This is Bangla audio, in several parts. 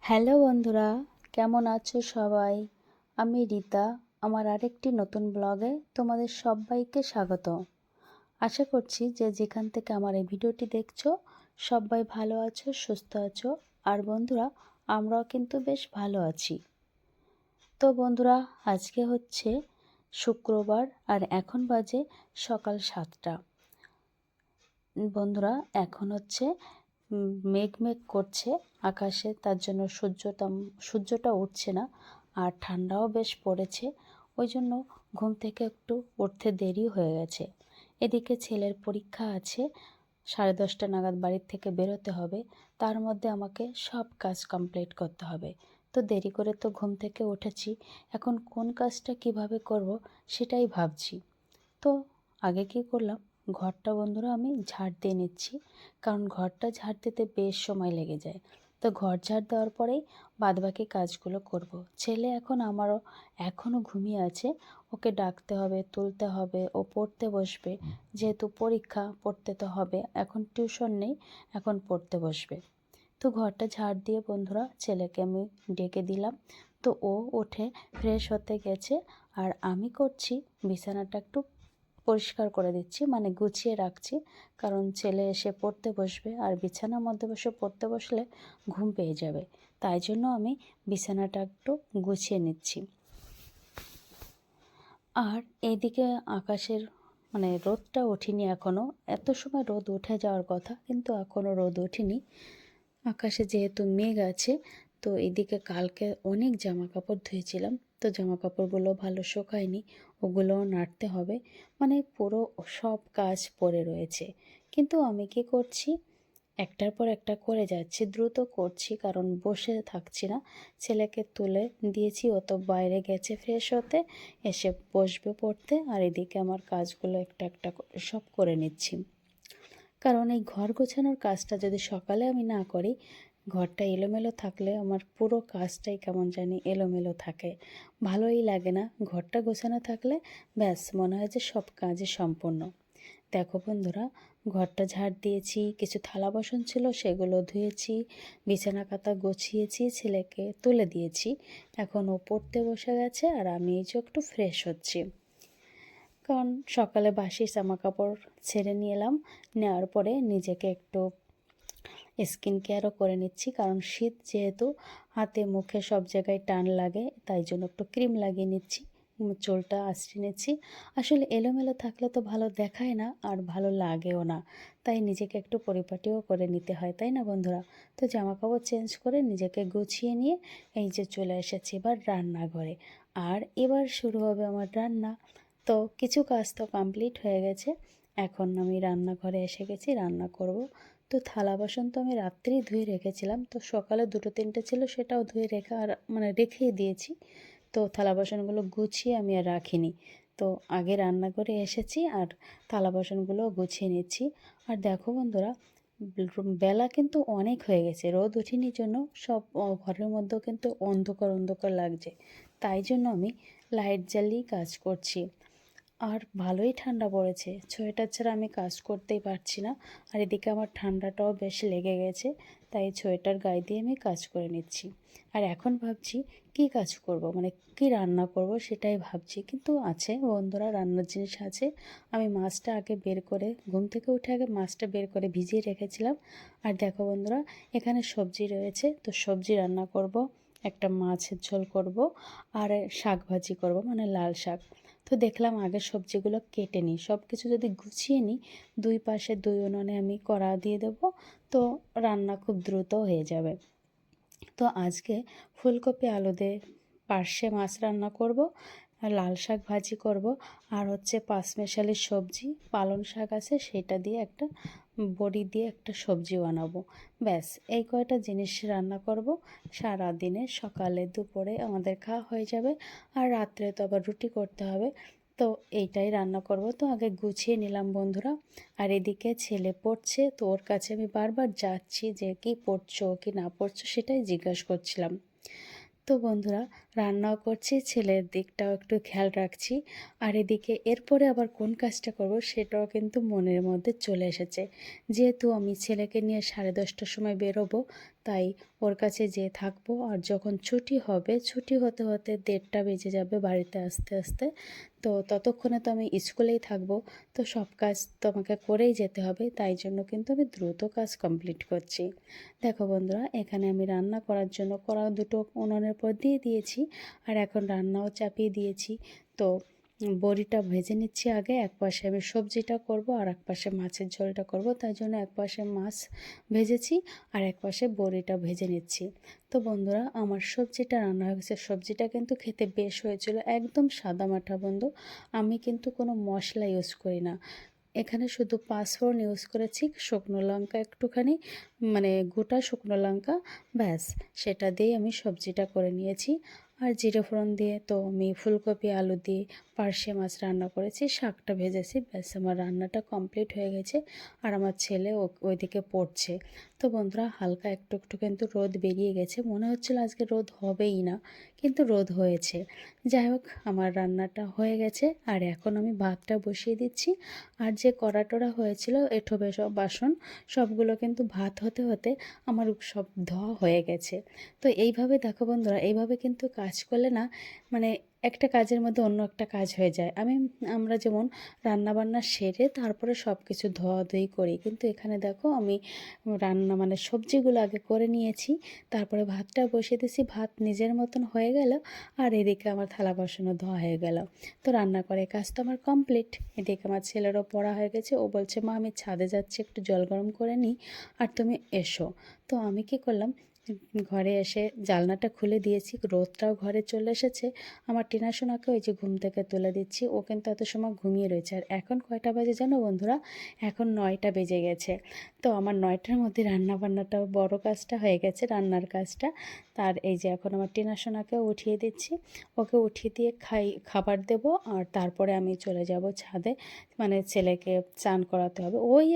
হ্যালো বন্ধুরা, কেমন আছো সবাই? আমি রীতা। আমার আরেকটি নতুন ব্লগে তোমাদের সবাইকে স্বাগত। আশা করছি যে যেখান থেকে আমার এই ভিডিওটি দেখছো সবাই ভালো আছো, সুস্থ আছো। আর বন্ধুরা, আমরাও কিন্তু বেশ ভালো আছি। তো বন্ধুরা, আজকে হচ্ছে শুক্রবার আর এখন বাজে সকাল 7টা। বন্ধুরা, এখন হচ্ছে মেঘ মেঘ করছে আকাশে, তার জন্য সূর্যটা উঠছে না আর ঠান্ডাও বেশ পড়েছে। ওই জন্য ঘুম থেকে একটু উঠতে দেরি হয়ে গেছে। এদিকে ছেলের পরীক্ষা আছে, 10:30 নাগাদ বাড়ির থেকে বেরোতে হবে। তার মধ্যে আমাকে সব কাজ কমপ্লিট করতে হবে। তো দেরি করে তো ঘুম থেকে উঠেছি, এখন কোন কাজটা কিভাবে করব সেটাই ভাবছি। তো আগে কি করলাম, ঘরটা বন্ধুরা আমি ঝাড় দিয়ে নিচ্ছি, কারণ ঘরটা ঝাড় দিতে বেশ সময় লেগে যায়। তো ঘর ঝাড় দেওয়ার পরেই বাদবাকি কাজগুলো করব। ছেলে এখনও ঘুমিয়ে আছে, ওকে ডাকতে হবে, তুলতে হবে, ও পড়তে বসবে। যেহেতু পরীক্ষা, পড়তে তো হবে, এখন টিউশন নেই, এখন পড়তে বসবে। তো ঘরটা ঝাড় দিয়ে বন্ধুরা ছেলেকে আমি ডেকে দিলাম। তো ও উঠে ফ্রেশ হতে গেছে, আর আমি করছি বিছানাটা একটু পরিষ্কার করে দিচ্ছি, মানে গুছিয়ে রাখছি। কারণ ছেলে এসে পড়তে বসবে, আর বিছানার মধ্যে বসে পড়তে বসলে ঘুম পেয়ে যাবে। তাই জন্য আমি বিছানাটা একটু গুছিয়ে নিচ্ছি। আর এইদিকে আকাশের মানে রোদটা ওঠেনি এখনও। এত সময় রোদ উঠে যাওয়ার কথা, কিন্তু এখনও রোদ ওঠেনি। আকাশে যেহেতু মেঘ আছে, তো এদিকে কালকে অনেক জামা কাপড় ধুয়েছিলাম, তো জামা কাপড়গুলো ভালো শুকায়নি, ওগুলোও নাড়তে হবে। মানে পুরো সব কাজ পড়ে রয়েছে। কিন্তু আমি কি করছি, একটার পর একটা করে যাচ্ছি, দ্রুত করছি, কারণ বসে থাকছি না। ছেলেকে তুলে দিয়েছি, ও তো বাইরে গেছে ফ্রেশ হতে, এসে বসবে পড়তে, আর এদিকে আমার কাজগুলো একটা একটা সব করে নিচ্ছি। কারণ এই ঘর গোছানোর কাজটা যদি সকালে আমি না করি, ঘরটা এলোমেলো থাকলে আমার পুরো কাজটাই কেমন জানি এলোমেলো থাকে, ভালোই লাগে না। ঘরটা গোছানো থাকলে ব্যাস মনে হয় যে সব কাজই সম্পূর্ণ। দেখো বন্ধুরা, ঘরটা ঝাড় দিয়েছি, কিছু থালা বাসন ছিল সেগুলো ধুয়েছি, বিছানা কাঁথা গুছিয়েছি, ছেলেকে তুলে দিয়েছি। এখন ও পড়তে বসে গেছে, আর আমি এই যে একটু ফ্রেশ হচ্ছি। কারণ সকালে বাসি জামা কাপড় ছেড়ে নিয়ে এলাম, নেওয়ার পরে নিজেকে একটু স্কিন কেয়ারও করে নিচ্ছি। কারণ শীত যেহেতু, হাতে মুখে সব জায়গায় টান লাগে, তাই জন্য একটু ক্রিম লাগিয়ে নিচ্ছি, চুলটা আঁচড়ে নিচ্ছি। আসলে এলোমেলো থাকলে তো ভালো দেখায় না, আর ভালো লাগেও না, তাই নিজেকে একটু পরিপাটিও করে নিতে হয়, তাই না বন্ধুরা? তো জামা কাপড় চেঞ্জ করে নিজেকে গুছিয়ে নিয়ে এই যে চলে এসেছি এবার রান্নাঘরে। আর এবার শুরু হবে আমার রান্না। তো কিছু কাজ তো কমপ্লিট হয়ে গেছে, এখন আমি রান্নাঘরে এসে গেছি, রান্না করব। তো থালা বাসন তো আমি রাত্রেই ধুয়ে রেখেছিলাম, তো সকালে 2-3টে ছিল, সেটাও ধুয়ে রেখে আর মানে রেখেই দিয়েছি। তো থালা বাসনগুলো গুছিয়ে আমি আর রাখিনি। তো আগে রান্না করে এসেছি, আর থালা বাসনগুলো গুছিয়ে নিচ্ছি। আর দেখো বন্ধুরা, বেলা কিন্তু অনেক হয়ে গেছে, রোদ ওঠেনি জন্য সব ঘরের মধ্যেও কিন্তু অন্ধকার অন্ধকার লাগছে। তাই জন্য আমি লাইট জ্বালিয়ে কাজ করছি। আর ভালোই ঠান্ডা পড়েছে, সোয়েটার ছাড়া আমি কাজ করতেই পারছি না। আর এদিকে আমার ঠান্ডাটাও বেশ লেগে গেছে, তাই সোয়েটার গায়ে দিয়ে আমি কাজ করে নিচ্ছি। আর এখন ভাবছি কি কাজ করব, মানে কি রান্না করব সেটাই ভাবছি। কিন্তু আছে বন্ধুরা, রান্নার জিনিস আছে। আমি মাছটা আগে বের করে, ঘুম থেকে উঠে আগে মাছটা বের করে ভিজিয়ে রেখেছিলাম। আর দেখো বন্ধুরা, এখানে সবজি রয়েছে, তো সবজি রান্না করব, একটা মাছের ঝোল করব, আর শাক ভাজি করব, মানে লাল শাক। তো দেখলাম আগে সবজিগুলো কেটে নিই, সব কিছু যদি গুছিয়ে নিই, দুই পাশে দুই উনুনে আমি কড়া দিয়ে দেবো, তো রান্না খুব দ্রুত হয়ে যাবে। তো আজকে ফুলকপি আলু দিয়ে পার্শে মাছ রান্না করব, আর লাল শাক ভাজি করব, আর হচ্ছে পাঁচমেশালি সবজি পালং শাক আছে, সেটা দিয়ে একটা বড়ি দিয়ে একটা সবজি বানাবো। ব্যাস এই কয়টা জিনিস রান্না করব, সারা দিনে সকালে দুপুরে আমাদের খাওয়া হয়ে যাবে। আর রাত্রে তো আবার রুটি করতে হবে, তো এইটাই রান্না করব। তো আগে গুছিয়ে নিলাম বন্ধুরা। আর এদিকে ছেলে পড়ছে, তো ওর কাছে আমি বারবার যাচ্ছি যে কি পড়ছো কি না পড়ছো সেটাই জিজ্ঞাসা করছিলাম। তো বন্ধুরা, রান্নাও করছি, ছেলের দিকটাও একটু খেয়াল রাখছি। আর এদিকে এরপরে আবার কোন কাজটা করব সেটাও কিন্তু মনের মধ্যে চলে এসেছে। যেহেতু আমি ছেলেকে নিয়ে 10:30টার সময় বেরোবো, তাই ওর কাছে যেয়ে থাকবো। আর যখন ছুটি হবে, ছুটি হতে হতে 1:30 বেজে যাবে বাড়িতে আসতে আসতে। তো ততক্ষণে তো আমি স্কুলেই থাকবো। তো সব কাজ তো আমাকে করেই যেতে হবে, তাই জন্য কিন্তু আমি দ্রুত কাজ কমপ্লিট করছি। দেখো বন্ধুরা, এখানে আমি রান্না করার জন্য কড়া দুটো উনুনের পর দিয়ে দিয়েছি, আর এখন রান্নাও চাপিয়ে দিয়েছি। তো বড়িটা ভেজে নিচ্ছি আগে। এক পাশে আমি সবজিটা করব আর এক পাশে মাছের ঝোলটা করব, তাই জন্য এক পাশে মাছ ভেজেছি আর এক পাশে বড়িটা ভেজে নিচ্ছি। তো বন্ধুরা, আমার সবজিটা রান্না হয়ে গেছে। সবজিটা কিন্তু খেতে বেশ হয়েছিল, একদম সাদামাটা বন্ধু। আমি কিন্তু কোনো মশলা ইউজ করি না, এখানে শুধু পাঁচফোড়ন ইউজ করেছি, শুকনো লঙ্কা একটুখানি, মানে গোটা শুকনো লঙ্কা, ব্যাস সেটা দিয়ে আমি সবজিটা করে নিয়েছি। আর জিরে ফোড়ন দিয়ে তো আমি ফুলকপি আলু দিয়ে পার্শে মাছ রান্না করেছি, শাকটা ভেজেছি, ব্যাস আমার রান্নাটা কমপ্লিট হয়ে গেছে। আর আমার ছেলে ওইদিকে পড়ছে। তো বন্ধুরা, হালকা একটু একটু কিন্তু রোদ বেরিয়ে গেছে, মনে হচ্ছিল আজকে রোদ হবেই না, কিন্তু রোদ হয়েছে। যাই হোক, আমার রান্নাটা হয়ে গেছে আর এখন আমি ভাতটা বসিয়ে দিচ্ছি। আর যে কড়া টড়া হয়েছিল এঁঠো সব বাসন, সবগুলো কিন্তু ভাত হতে হতে আমার সব ধোয়া হয়ে গেছে। তো এইভাবে দেখো বন্ধুরা, এইভাবে কিন্তু কাজ করলে না, মানে একটা কাজের মধ্যে অন্য একটা কাজ হয়ে যায়। আমরা যেমন রান্নাবান্না সেরে তারপরে সব কিছু ধোয়াধুয়ি করি, কিন্তু এখানে দেখো আমি রান্না মানে সবজিগুলো আগে করে নিয়েছি, তারপরে ভাতটা বসিয়ে দিয়েছি। ভাত নিজের মতন হয়ে গেল আর এদিকে আমার থালা বাসনও ধোয়া হয়ে গেল। তো রান্না করে কাজ তো আমার কমপ্লিট। এদিকে আমার ছেলেরও পড়া হয়ে গেছে, ও বলছে মা আমি ছাদে যাচ্ছি, একটু জল গরম করে নিই আর তুমি এসো। তো আমি কি করলাম, ঘরে এসে জানলাটা খুলে দিয়েছি, রোদটাও ঘরে চলে এসেছে। আমার টিনা সোনাকে ওই যে ঘুম থেকে তুলে দিচ্ছি, ও কিন্তু এত সময় ঘুমিয়ে রয়েছে। আর এখন কয়টা বাজে জানো বন্ধুরা, এখন 9টা বেজে গেছে। তো আমার 9টার মধ্যে রান্নাবান্নাটা বড় কাজটা হয়ে গেছে, রান্নার কাজটা। তার এই যে এখন আমার টিনা সোনাকেও উঠিয়ে দিচ্ছি, ওকে উঠিয়ে দিয়ে খাবার দেব আর তারপরে আমি চলে যাব ছাদে, মানে ছেলেকে চান করাতে হবে। ওই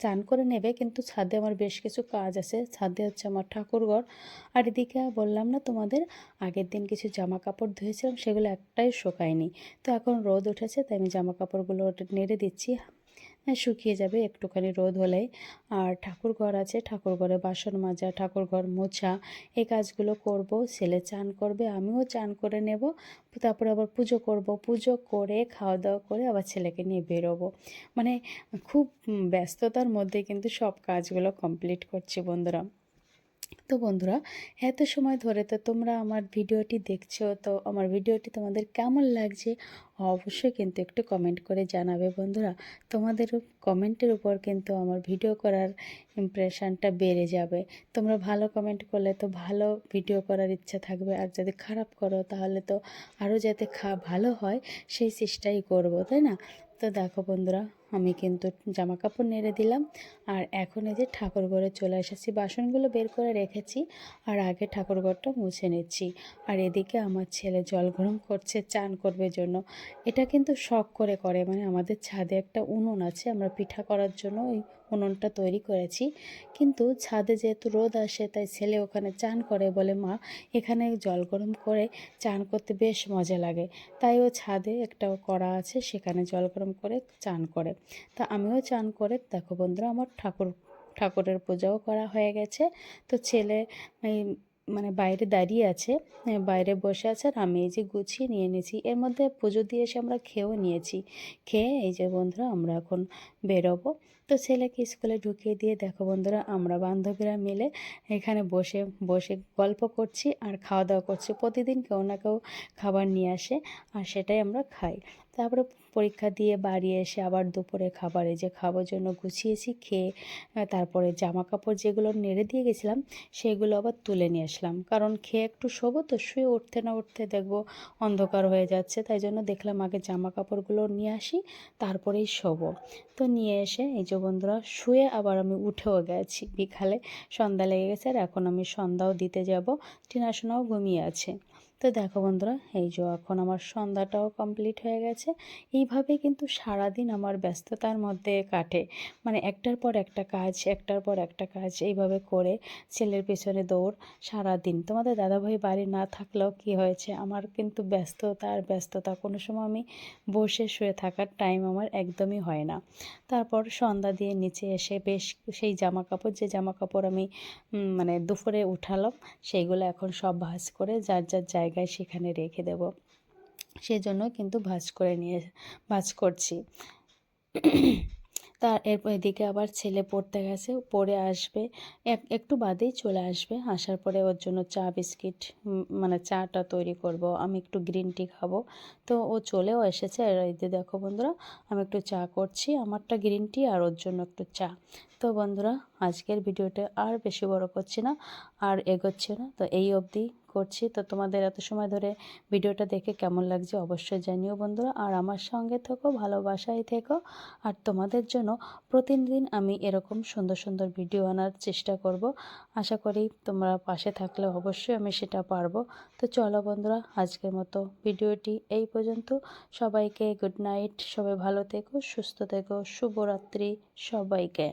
চান করে নেবে, কিন্তু ছাদে আমার বেশ কিছু কাজ আছে। ছাদে হচ্ছে আমার ঠাকুরঘর। আর এদিকে বললাম না তোমাদের, আগের দিন কিছু জামা কাপড় ধুয়েছিলাম, সেগুলো একটাই শুকায়নি। তো এখন রোদ উঠেছে, তাই আমি জামা কাপড়গুলো নেড়ে দিচ্ছি, শুকিয়ে যাবে একটুখানি রোদ হলেই। আর ঠাকুর ঘর আছে, ঠাকুর ঘরে বাসন মাজা, ঠাকুর ঘর মোছা, এই কাজগুলো করব। ছেলে চান করবে, আমিও চান করে নেব, তারপরে আবার পুজো করব, পুজো করে খাওয়া দাওয়া করে আবার ছেলেকে নিয়ে বেরোবো। মানে খুব ব্যস্ততার মধ্যে কিন্তু সব কাজগুলো কমপ্লিট করছি বন্ধুরা। তো বন্ধুরা, এত সময় ধরে তো তোমরা আমার ভিডিওটি দেখছো, তো আমার ভিডিওটি তোমাদের কেমন লাগছে অবশ্যই কিন্তু একটু কমেন্ট করে জানাবে বন্ধুরা। তোমাদের কমেন্টের উপর কিন্তু আমার ভিডিও করার ইমপ্রেশনটা বেড়ে যাবে। তোমরা ভালো কমেন্ট করলে তো ভালো ভিডিও করার ইচ্ছা থাকবে, আর যদি খারাপ করো তাহলে তো আরও যাতে ভালো হয় সেই চেষ্টাই করব, তাই না? তো দেখো বন্ধুরা, আমি কিন্তু জামা কাপড় নেড়ে দিলাম আর এখন এই যে ঠাকুর ঘরে চলে এসেছি, বাসনগুলো বের করে রেখেছি আর আগে ঠাকুর ঘরটা মুছে নিচ্ছি। আর এদিকে আমার ছেলে জল গরম করছে চান করবে জন্য। এটা কিন্তু শখ করে করে, মানে আমাদের ছাদে একটা উনুন আছে, আমরা পিঠা করার জন্য ওই উনুনটা তৈরি করেছি। কিন্তু ছাদে যেহেতু রোদ আসে, তাই ছেলে ওখানে চান করে, বলে মা এখানে জল গরম করে চান করতে বেশ মজা লাগে। তাই ও ছাদে একটা করা আছে, সেখানে জল গরম করে চান করে। তা আমিও চান করে, দেখো বন্ধুরা, আমার ঠাকুরের পূজাও করা হয়ে গেছে। তো ছেলে এই মানে বাইরে দাঁড়িয়ে আছে, বাইরে বসে আছে, আর আমি এই যে গুছিয়ে নিয়ে নিয়েছি। এর মধ্যে পুজো দিয়ে এসে আমরা খেয়েও নিয়েছি। খেয়ে এই যে বন্ধুরা আমরা এখন বেরোবো। তো ছেলেকে স্কুলে ঢুকিয়ে দিয়ে দেখো বন্ধুরা, আমরা বান্ধবীরা মিলে এখানে বসে বসে গল্প করছি আর খাওয়া দাওয়া করছি। প্রতিদিন কেউ না কেউ খাবার নিয়ে আসে আর সেটাই আমরা খাই। তারপরে পরীক্ষা দিয়ে বাড়ি এসে আবার দুপুরে খাবার এই যে খাবার জন্য গুছিয়েছি, খেয়ে তারপরে জামা কাপড় যেগুলো নেড়ে দিয়ে গেছিলাম সেগুলো আবার তুলে নিয়ে আসলাম, কারণ খেয়ে একটু শোবো, তো শুয়ে উঠতে না উঠতে দেখবো অন্ধকার হয়ে যাচ্ছে, তাই জন্য দেখলাম আগে জামা কাপড়গুলো নিয়ে আসি, তারপরেই শোবো। তো নিয়ে এসে এই যে বন্ধুরা শুয়ে আবার আমি উঠেও গেছি, বিকালে সন্ধ্যা লেগে গেছে আর এখন আমি সন্ধ্যাও দিতে যাব। টিনা সোনাও ঘুমিয়ে আছে। তো দেখো বন্ধুরা, এই যে এখন আমার সন্ধ্যাটাও কমপ্লিট হয়ে গেছে। এইভাবে কিন্তু সারাদিন আমার ব্যস্ততার মধ্যে কাটে, মানে একটার পর একটা কাজ, একটার পর একটা কাজ এইভাবে করে ছেলের পেছনে দৌড় সারাদিন। তোমাদের দাদাভাই বাড়ি না থাকলেও কি হয়েছে, আমার কিন্তু ব্যস্ততা আর ব্যস্ততা, কোনো সময় আমি বসে শুয়ে থাকার টাইম আমার একদমই হয় না। তারপর সন্ধ্যা দিয়ে নিচে এসে বেশ সেই জামা কাপড়, যে জামা কাপড় আমি মানে দুপুরে উঠালাম, সেইগুলো এখন সব ভাঁজ করে যার যার জায়গায় সেখানে রেখে দেব। সেজন্য কিন্তু ভাঁজ করছি। তার এরপর এদিকে আবার ছেলে পড়তে গেছে, পড়ে আসবে, একটু বাদেই চলে আসবে। আসার পরে ওর জন্য চা বিস্কিট, মানে চাটা তৈরি করব, আমি একটু গ্রিন টি খাবো। তো ও চলেও এসেছে। আর এই যে দেখো বন্ধুরা, আমি একটু চা করছি, আমারটা গ্রিন টি আর ওর জন্য একটু চা। তো বন্ধুরা, আজকের ভিডিওটা আর বেশি বড় করছি না, আর এগোচ্ছি না, তো এই অবধি করছি। তো তোমাদের এত সময় ধরে ভিডিওটা দেখে কেমন লাগছে অবশ্যই জানিও বন্ধুরা। আর আমার সঙ্গে থেকো, ভালোবাসায় থেকো। আর তোমাদের জন্য প্রতিদিন আমি এরকম সুন্দর সুন্দর ভিডিও আনার চেষ্টা করব। আশা করি তোমরা পাশে থাকলে অবশ্যই আমি সেটা পারবো। তো চলো বন্ধুরা, আজকের মতো ভিডিওটি এই পর্যন্ত। সবাইকে গুড নাইট, সবাই ভালো থেকো, সুস্থ থেকো, শুভরাত্রি সবাইকে।